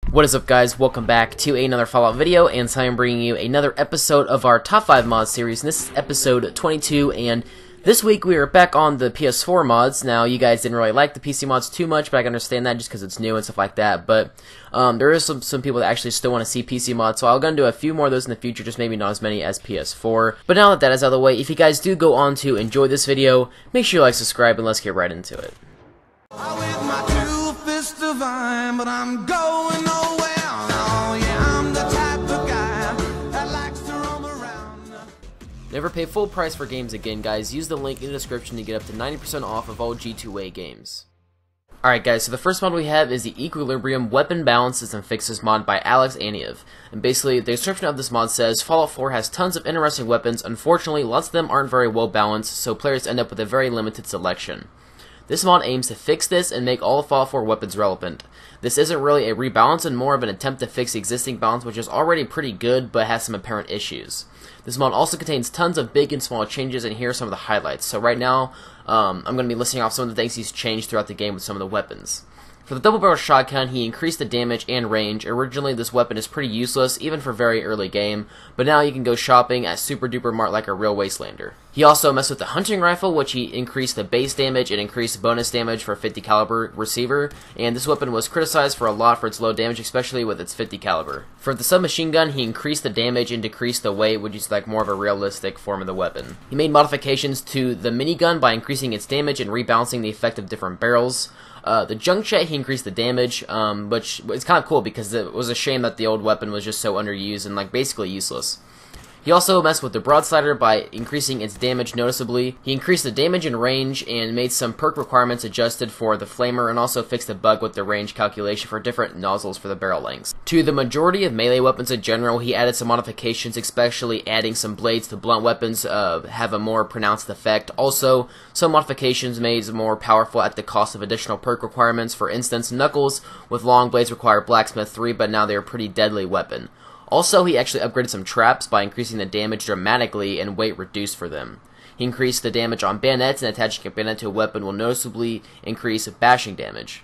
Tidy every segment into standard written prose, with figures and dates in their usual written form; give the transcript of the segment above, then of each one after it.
What is up, guys? Welcome back to another Fallout video, and so I'm bringing you another episode of our Top 5 Mods series, and this is episode 22, and this week we are back on the PS4 mods. Now, you guys didn't really like the PC mods too much, but I can understand that just because it's new and stuff like that, but there is some people that actually still want to see PC mods, so I'm going to do a few more of those in the future, just maybe not as many as PS4. But now that that is out of the way, if you guys do go on to enjoy this video, make sure you like, subscribe, and let's get right into it. But I'm going nowhere. Oh, yeah, I'm the type of guy that likes to roam around. Never pay full price for games again, guys. Use the link in the description to get up to 90% off of all G2A games. Alright, guys, so the first mod we have is the Equilibrium Weapon Balances and Fixes mod by Alex Aniev. And basically, the description of this mod says, Fallout 4 has tons of interesting weapons. Unfortunately, lots of them aren't very well balanced, so players end up with a very limited selection. This mod aims to fix this and make all of Fallout 4 weapons relevant. This isn't really a rebalance and more of an attempt to fix the existing balance, which is already pretty good but has some apparent issues. This mod also contains tons of big and small changes, and here are some of the highlights. So right now, I'm going to be listing off some of the things he's changed throughout the game with some of the weapons. For the double barrel shotgun, he increased the damage and range. Originally, this weapon is pretty useless, even for very early game, but now you can go shopping at super duper mart like a real wastelander. He also messed with the hunting rifle, which he increased the base damage and increased bonus damage for a 50 caliber receiver, and this weapon was criticized for a lot for its low damage, especially with its 50 caliber. For the submachine gun, he increased the damage and decreased the weight, which is like more of a realistic form of the weapon. He made modifications to the minigun by increasing its damage and rebalancing the effect of different barrels. The junk jet, he increased the damage, which is kind of cool because it was a shame that the old weapon was just so underused and like basically useless. He also messed with the broadslider by increasing its damage noticeably. He increased the damage and range and made some perk requirements adjusted for the flamer, and also fixed a bug with the range calculation for different nozzles for the barrel lengths. To the majority of melee weapons in general, he added some modifications, especially adding some blades to blunt weapons have a more pronounced effect. Also, some modifications made more powerful at the cost of additional perk requirements. For instance, knuckles with long blades require blacksmith 3, but now they are a pretty deadly weapon. Also, he actually upgraded some traps by increasing the damage dramatically and weight reduced for them. He increased the damage on bayonets, and attaching a bayonet to a weapon will noticeably increase bashing damage.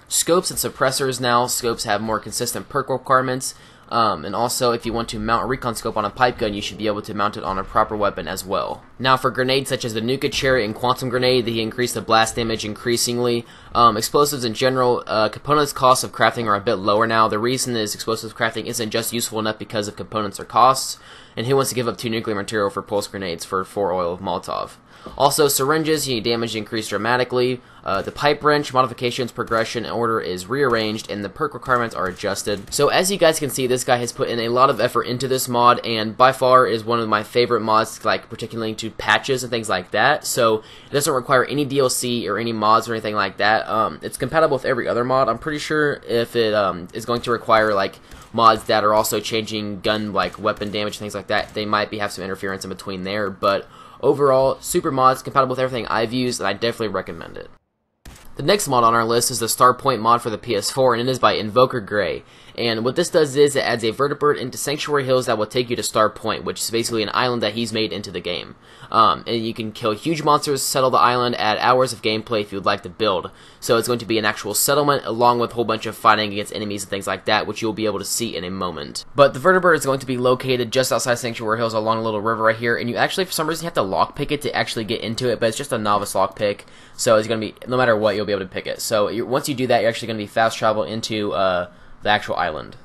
Scopes and suppressors now. Scopes have more consistent perk requirements, and also if you want to mount a recon scope on a pipe gun, you should be able to mount it on a proper weapon as well. Now for grenades such as the Nuka cherry and quantum grenade, he increased the blast damage increasingly. Explosives in general, components costs of crafting are a bit lower now. The reason is explosives crafting isn't just useful enough because of components or costs, and who wants to give up 2 nuclear material for pulse grenades for 4 oil of Molotov? Also, syringes, damage increased dramatically. The pipe wrench, modifications, progression, and order is rearranged, and the perk requirements are adjusted. So as you guys can see, this guy has put in a lot of effort into this mod, and by far is one of my favorite mods, like particularly to patches and things like that. So it doesn't require any DLC or any mods or anything like that. It's compatible with every other mod. I'm pretty sure if it is going to require like mods that are also changing gun like weapon damage and things like that, they might have some interference in between there, but overall, super mods, compatible with everything I've used, and I definitely recommend it. The next mod on our list is the Starpoint mod for the PS4, and it is by Invoker Gray. And what this does is it adds a vertibird into Sanctuary Hills that will take you to Starpoint, which is basically an island that he's made into the game. And you can kill huge monsters, settle the island, add hours of gameplay if you would like to build. So it's going to be an actual settlement along with a whole bunch of fighting against enemies and things like that, which you'll be able to see in a moment. But the vertibird is going to be located just outside Sanctuary Hills along a little river right here, and you actually for some reason have to lockpick it to actually get into it, but it's just a novice lockpick, so it's going to be, no matter what, you'll be able to pick it. So once you do that, you're actually going to be fast travel into the actual island.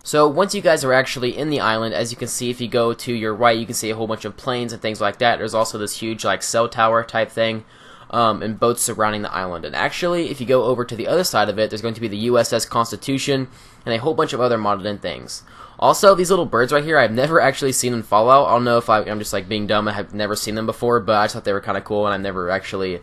So once you guys are actually in the island, as you can see, if you go to your right, you can see a whole bunch of planes and things like that. There's also this huge like cell tower type thing, and boats surrounding the island. And actually, if you go over to the other side of it, there's going to be the USS Constitution and a whole bunch of other modded in things. Also, these little birds right here, I've never actually seen in Fallout. I don't know if I'm just like being dumb, I have never seen them before, but I just thought they were kind of cool, and I've never actually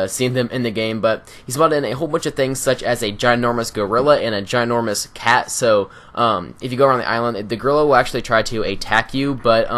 seen them in the game. But he's modded in a whole bunch of things, such as a ginormous gorilla and a ginormous cat. So if you go around the island, the gorilla will actually try to attack you, but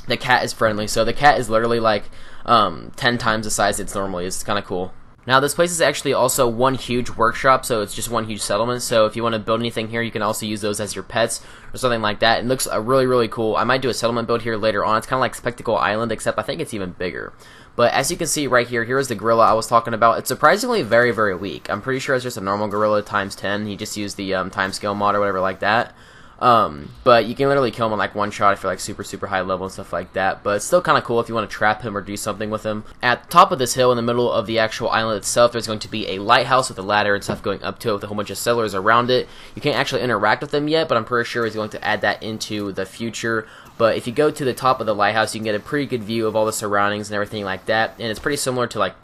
the cat is friendly. So the cat is literally like 10 times the size it's normally. It's kind of cool. Now this place is actually also one huge workshop, so it's just one huge settlement, so if you want to build anything here, you can also use those as your pets or something like that. It looks really cool. I might do a settlement build here later on. It's kind of like Spectacle Island, except I think it's even bigger. But as you can see right here, here's the gorilla I was talking about. It's surprisingly very weak. I'm pretty sure it's just a normal gorilla times 10. He just used the time scale mod or whatever like that. But you can literally kill him in like one shot if you're like super high level and stuff like that. But it's still kind of cool if you want to trap him or do something with him. At the top of this hill in the middle of the actual island itself, there's going to be a lighthouse with a ladder and stuff going up to it with a whole bunch of settlers around it. You can't actually interact with them yet, but I'm pretty sure he's going to add that into the future. But if you go to the top of the lighthouse, you can get a pretty good view of all the surroundings and everything like that. And it's pretty similar to like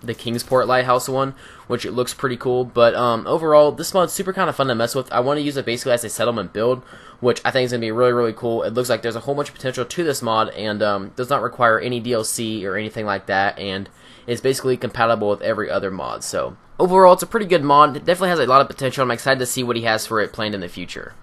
the Kingsport Lighthouse one, which it looks pretty cool. But overall, this mod's super kind of fun to mess with. I want to use it basically as a settlement build, which I think is going to be really cool. It looks like there's a whole bunch of potential to this mod, and does not require any DLC or anything like that, and it's basically compatible with every other mod. So overall, it's a pretty good mod. It definitely has a lot of potential. I'm excited to see what he has for it planned in the future.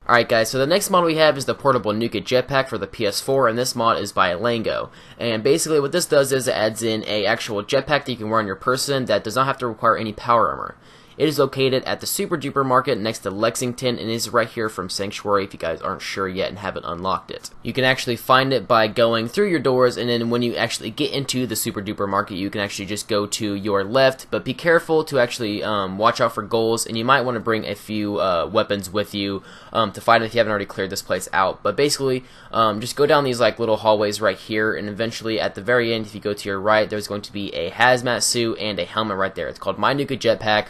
Alright guys, so the next mod we have is the portable Nuka jetpack for the PS4, and this mod is by Lango. And basically what this does is it adds in a actual jetpack that you can wear on your person that does not have to require any power armor. It is located at the Super Duper Market next to Lexington, and is right here from Sanctuary if you guys aren't sure yet and haven't unlocked it. You can actually find it by going through your doors, and then when you actually get into the Super Duper Market, you can actually just go to your left, but be careful to actually watch out for goals, and you might want to bring a few weapons with you to fight if you haven't already cleared this place out. But basically, just go down these like little hallways right here, and eventually at the very end, if you go to your right, there's going to be a hazmat suit and a helmet right there. It's called My Nuka Jetpack.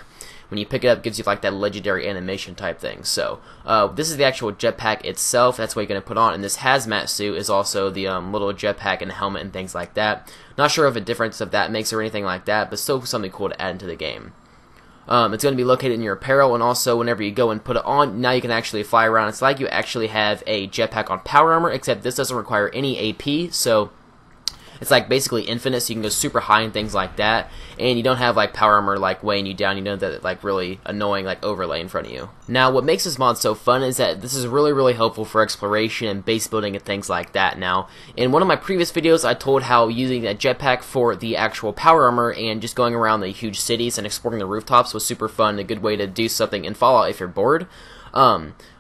When you pick it up, it gives you like that legendary animation type thing. So this is the actual jetpack itself. That's what you're going to put on. And this hazmat suit is also the little jetpack and helmet and things like that. Not sure of a difference of that makes or anything like that, but still something cool to add into the game. It's going to be located in your apparel, and also whenever you go and put it on, now you can actually fly around. It's like you actually have a jetpack on power armor, except this doesn't require any AP, so it's like basically infinite, so you can go super high and things like that, and you don't have like power armor like weighing you down. You know that like really annoying like overlay in front of you. Now what makes this mod so fun is that this is really helpful for exploration and base building and things like that. Now in one of my previous videos I told how using that jetpack for the actual power armor and just going around the huge cities and exploring the rooftops was super fun, a good way to do something in Fallout if you're bored.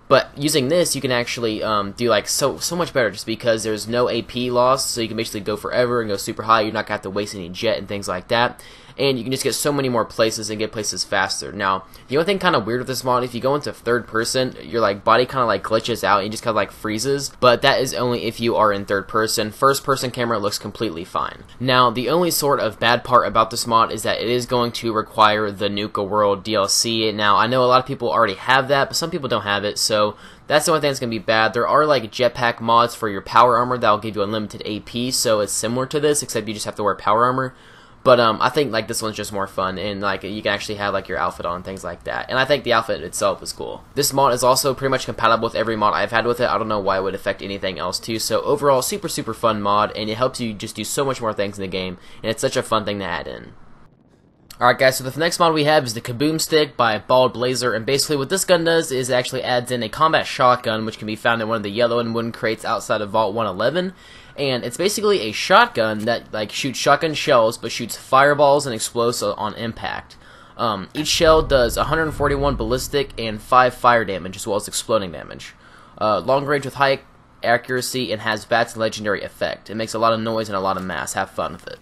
But using this, you can actually do like so much better, just because there's no AP loss, so you can basically go forever and go super high. You're not going to have to waste any jet and things like that. And you can just get so many more places and get places faster. Now, the only thing kind of weird with this mod, if you go into third person, your like body kind of like glitches out and you just kind of like freezes. But that is only if you are in third person. First person camera looks completely fine. Now, the only sort of bad part about this mod is that it is going to require the Nuka World DLC. Now, I know a lot of people already have that, but some people don't have it, so that's the only thing that's going to be bad. There are like jetpack mods for your power armor that will give you unlimited AP, so it's similar to this, except you just have to wear power armor. But I think like this one's just more fun, and like you can actually have like your outfit on and things like that. And I think the outfit itself is cool. This mod is also pretty much compatible with every mod I've had with it. I don't know why it would affect anything else too. So overall, super fun mod, and it helps you just do so much more things in the game, and it's such a fun thing to add in. Alright guys, so the next mod we have is the Kaboom Stick by Bald Blazer, and basically what this gun does is it actually adds in a combat shotgun, which can be found in one of the yellow and wooden crates outside of Vault 111. And it's basically a shotgun that like shoots shotgun shells, but shoots fireballs and explodes on impact. Each shell does 141 ballistic and 5 fire damage, as well as exploding damage. Long range with high accuracy, and has VAT's legendary effect. It makes a lot of noise and a lot of mass. Have fun with it.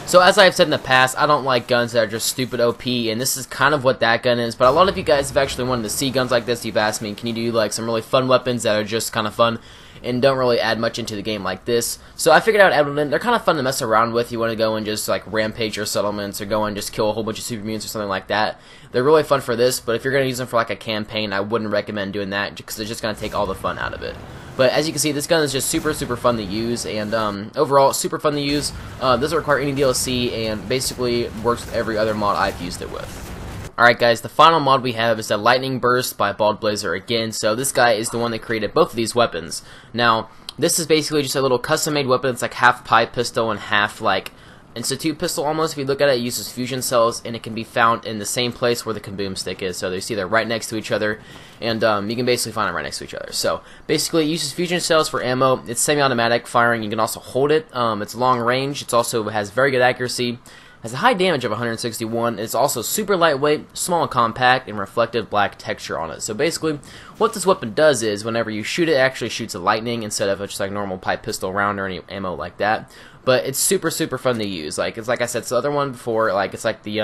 So as I've said in the past, I don't like guns that are just stupid OP, and this is kind of what that gun is. But a lot of you guys have actually wanted to see guns like this. You've asked me, can you do like some really fun weapons that are just kind of fun and don't really add much into the game like this? So I figured out add them in. They're kind of fun to mess around with. You want to go and just like rampage your settlements, or go and just kill a whole bunch of super mutants or something like that. They're really fun for this, but if you're going to use them for like a campaign, I wouldn't recommend doing that, because it's just going to take all the fun out of it. But as you can see, this gun is just super fun to use, and overall, super fun to use. Doesn't require any DLC, and basically works with every other mod I've used it with. Alright guys, the final mod we have is the Lightning Burst by Bald Blazer again. So this guy is the one that created both of these weapons. Now, this is basically just a little custom-made weapon. It's like half pipe pistol and half like Institute pistol almost. If you look at it, it uses fusion cells, and it can be found in the same place where the Kaboom Stick is. So you see they're right next to each other, and you can basically find them right next to each other. So basically, it uses fusion cells for ammo. It's semi-automatic firing. You can also hold it. It's long range. It also has very good accuracy. Has a high damage of 161. It's also super lightweight, small and compact, and reflective black texture on it. So basically, what this weapon does is, whenever you shoot it, it actually shoots a lightning instead of just like normal pipe pistol round or any ammo like that. But it's super fun to use. Like it's like I said, it's the other one before. Like it's like the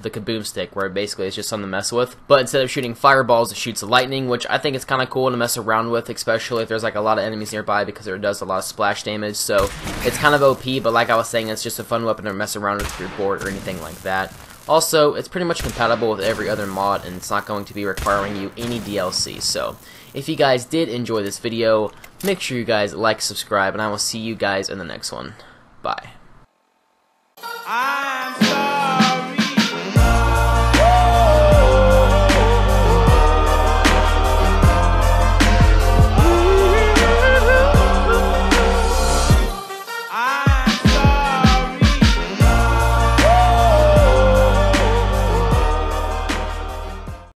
Kaboom Stick, where basically it's just something to mess with. But instead of shooting fireballs, it shoots lightning, which I think is kind of cool to mess around with, especially if there's like a lot of enemies nearby, because it does a lot of splash damage. So it's kind of OP, but like I was saying, it's just a fun weapon to mess around with if you're bored or anything like that. Also, it's pretty much compatible with every other mod, and it's not going to be requiring you any DLC. So if you guys did enjoy this video, make sure you guys like, subscribe, and I will see you guys in the next one. Bye.